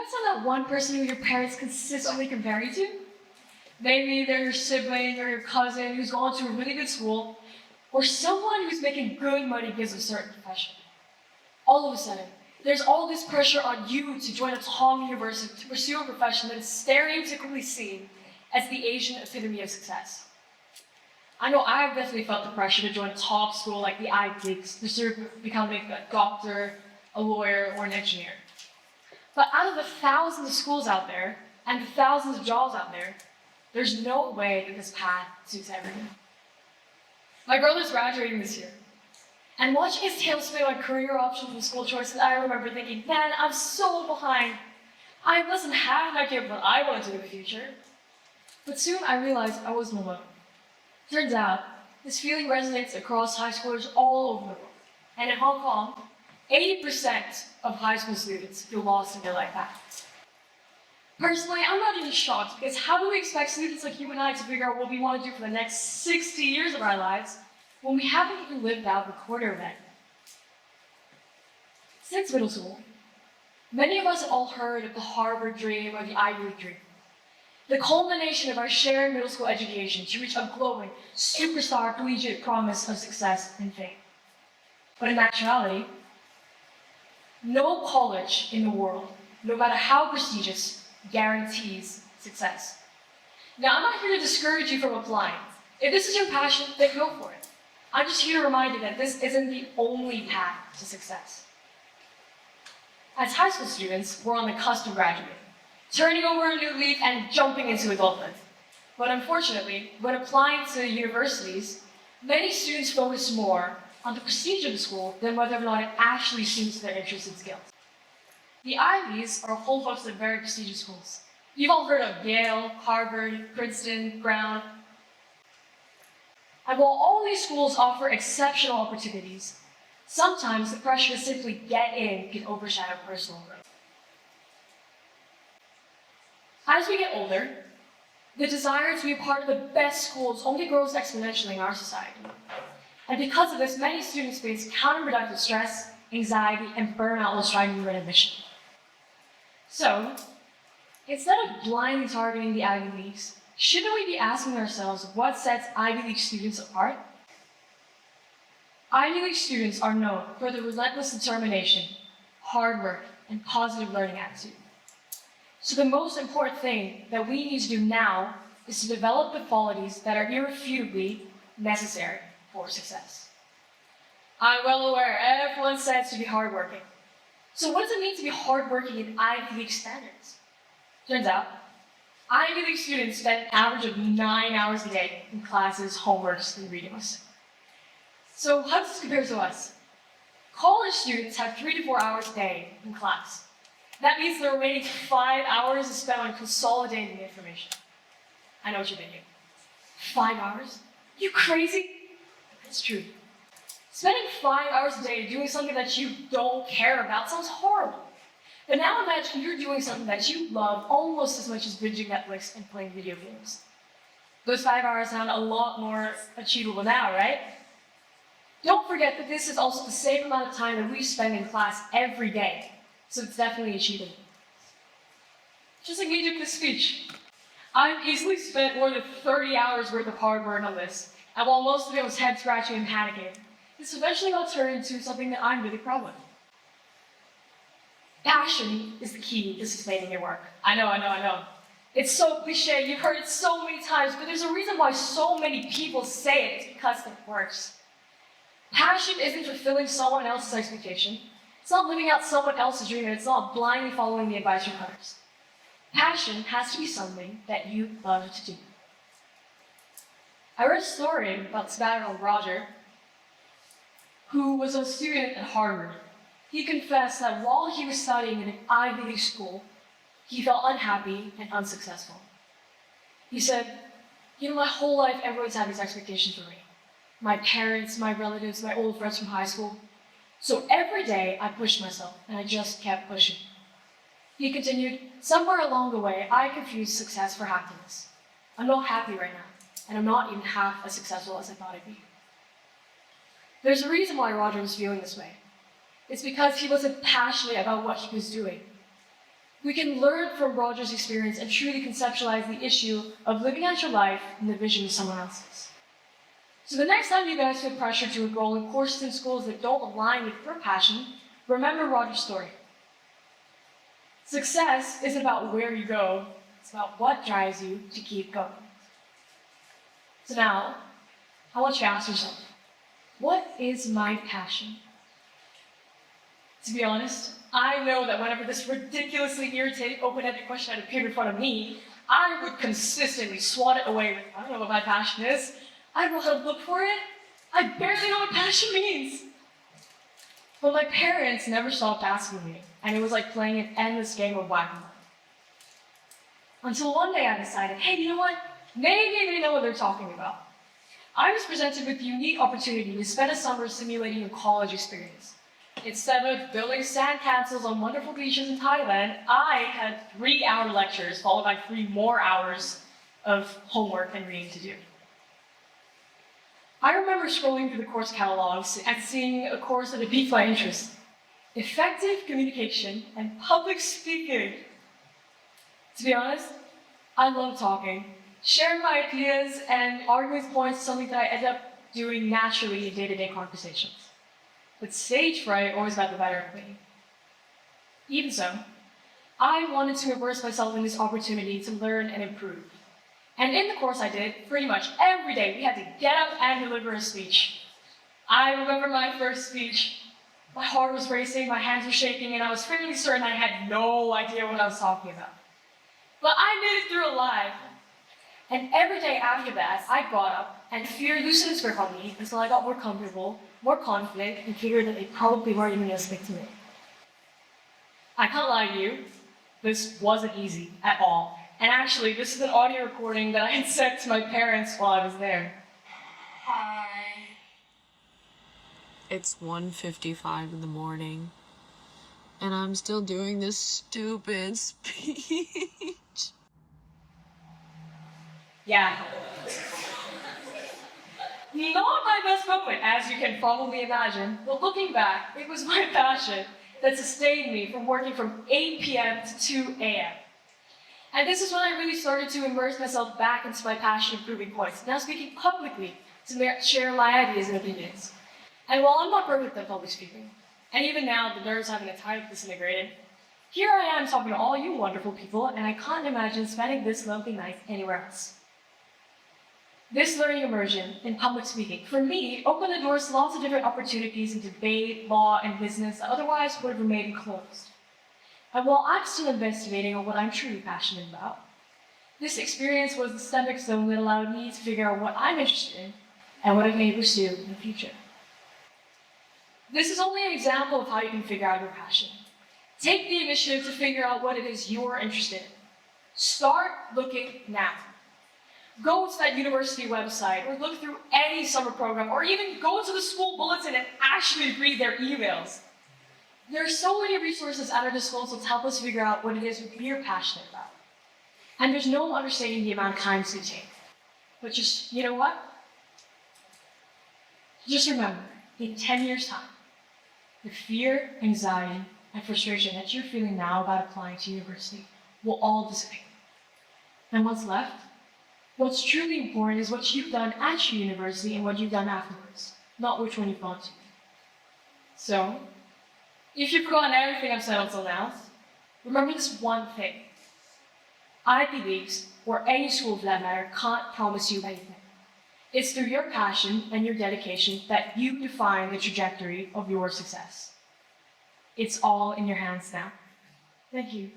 guys know that one person who your parents consistently compare you to? Maybe they're your sibling or your cousin who's gone to a really good school, or someone who's making good money because of a certain profession. All of a sudden, there's all this pressure on you to join a top university to pursue a profession that is stereotypically seen as the Asian epitome of success. I know I've definitely felt the pressure to join a top school like the Ivy Leagues to serve becoming a doctor, a lawyer, or an engineer. But out of the thousands of schools out there, and the thousands of jobs out there, there's no way that this path suits everyone. My brother's graduating this year, and watching his tail spin on career options and school choices, I remember thinking, man, I'm so behind. I wasn't half an idea of what I wanted to do in the future. But soon I realized I wasn't alone. Turns out, this feeling resonates across high schoolers all over the world. And in Hong Kong, 80% of high school students feel lost in their life path. Personally, I'm not even shocked, because how do we expect students like you and I to figure out what we want to do for the next 60 years of our lives when we haven't even lived out the quarter of it? Since middle school, many of us have all heard of the Harvard dream or the Ivy League dream. The culmination of our shared middle school education to reach a glowing, superstar collegiate promise of success and fame. But in actuality, no college in the world, no matter how prestigious, guarantees success. Now, I'm not here to discourage you from applying. If this is your passion, then go for it. I'm just here to remind you that this isn't the only path to success. As high school students, we're on the cusp of graduating, turning over a new leaf and jumping into adulthood. But unfortunately, when applying to universities, many students focus more on the prestige of the school than whether or not it actually suits their interests and skills. The Ivies are a whole host of very prestigious schools. You've all heard of Yale, Harvard, Princeton, Brown. And while all these schools offer exceptional opportunities, sometimes the pressure to simply get in can overshadow personal growth. As we get older, the desire to be a part of the best schools only grows exponentially in our society. And because of this, many students face counterproductive stress, anxiety, and burnout while striving for admission. So, instead of blindly targeting the Ivy Leagues, shouldn't we be asking ourselves what sets Ivy League students apart? Ivy League students are known for their relentless determination, hard work, and positive learning attitude. So the most important thing that we need to do now is to develop the qualities that are irrefutably necessary for success. I'm well aware everyone says to be hardworking. So what does it mean to be hardworking in Ivy League standards? Turns out, Ivy League students spend an average of 9 hours a day in classes, homeworks, and readings. So how does this compare to us? College students have 3 to 4 hours a day in class. That means the remaining 5 hours is spent on consolidating information. I know what you're thinking. 5 hours? You crazy? It's true. Spending 5 hours a day doing something that you don't care about sounds horrible. But now imagine you're doing something that you love almost as much as binging Netflix and playing video games. Those 5 hours sound a lot more achievable now, right? Don't forget that this is also the same amount of time that we spend in class every day, so it's definitely achievable. Just like me doing this speech. I've easily spent more than 30 hours worth of hard work on this, and while most of it was head scratching and panicking, this eventually got turned into something that I'm really proud of. Passion is the key to sustaining your work. I know. It's so cliche, you've heard it so many times, but there's a reason why so many people say it. It's because it works. Passion isn't fulfilling someone else's expectation. It's not living out someone else's dream, and it's not blindly following the advice from others. Passion has to be something that you love to do. I read a story about this guy called Roger, who was a student at Harvard. He confessed that while he was studying in an Ivy League school, he felt unhappy and unsuccessful. He said, my whole life everyone's had these expectations for me. My parents, my relatives, my old friends from high school. So every day I pushed myself, and I just kept pushing. He continued, somewhere along the way, I confused success for happiness. I'm not happy right now, and I'm not even half as successful as I thought I'd be. There's a reason why Roger was feeling this way. It's because he wasn't passionate about what he was doing. We can learn from Roger's experience and truly conceptualize the issue of living out your life in the vision of someone else's. So the next time you guys feel pressure to enroll in courses in schools that don't align with your passion, remember Roger's story. Success isn't about where you go, it's about what drives you to keep going. So now, I want you to ask yourself, what is my passion? To be honest, I know that whenever this ridiculously irritating open-ended question had appeared in front of me, I would consistently swat it away with, I don't know what my passion is. I don't know how to look for it. I barely know what passion means. But my parents never stopped asking me, and it was like playing an endless game of whack-a-mole. Until one day I decided, hey, you know what? Maybe they know what they're talking about. I was presented with the unique opportunity to spend a summer simulating a college experience. Instead of building sandcastles on wonderful beaches in Thailand, I had 3-hour lectures followed by 3 more hours of homework and reading to do. I remember scrolling through the course catalogs and seeing a course that had piqued my interest. Effective communication and public speaking. To be honest, I love talking. Sharing my ideas and arguing with points is something that I end up doing naturally in day-to-day conversations. But stage fright always got the better of me. Even so, I wanted to immerse myself in this opportunity to learn and improve. And in the course I did, pretty much every day, we had to get up and deliver a speech. I remember my first speech. My heart was racing, my hands were shaking, and I was fairly certain I had no idea what I was talking about. But I made it through alive. And every day after that, I got up, and fear loosened its grip on me until I got more comfortable, more confident, and figured that they probably weren't even going to stick to me. I can't lie to you, this wasn't easy at all. And actually, this is an audio recording that I had sent to my parents while I was there. Hi. It's 1:55 in the morning, and I'm still doing this stupid speech. Yeah. Not my best moment, as you can probably imagine, but looking back, it was my passion that sustained me from working from 8 p.m. to 2 a.m. And this is when I really started to immerse myself back into my passion of proving points, now speaking publicly to share my ideas and opinions. And while I'm not perfect at public speaking, and even now the nerves haven't entirely disintegrated, here I am talking to all you wonderful people, and I can't imagine spending this lovely night anywhere else. This learning immersion in public speaking, for me, opened the doors to lots of different opportunities in debate, law, and business that otherwise would have remained closed. And while I'm still investigating on what I'm truly passionate about, this experience was the stepping stone that allowed me to figure out what I'm interested in and what I may pursue in the future. This is only an example of how you can figure out your passion. Take the initiative to figure out what it is you're interested in. Start looking now. Go to that university website, or look through any summer program, or even go to the school bulletin and actually read their emails. There are so many resources at our disposal to help us figure out what it is we're passionate about. And there's no understanding the amount of time it's going to take. But just, you know what? Just remember, in 10 years' time, the fear, anxiety, and frustration that you're feeling now about applying to university will all dissipate. And what's left? What's truly important is what you've done at your university and what you've done afterwards, not which one you've gone to. So, if you've forgotten everything I've said until now, remember this one thing. Ivy Leagues, or any school for that matter, can't promise you anything. It's through your passion and your dedication that you define the trajectory of your success. It's all in your hands now. Thank you.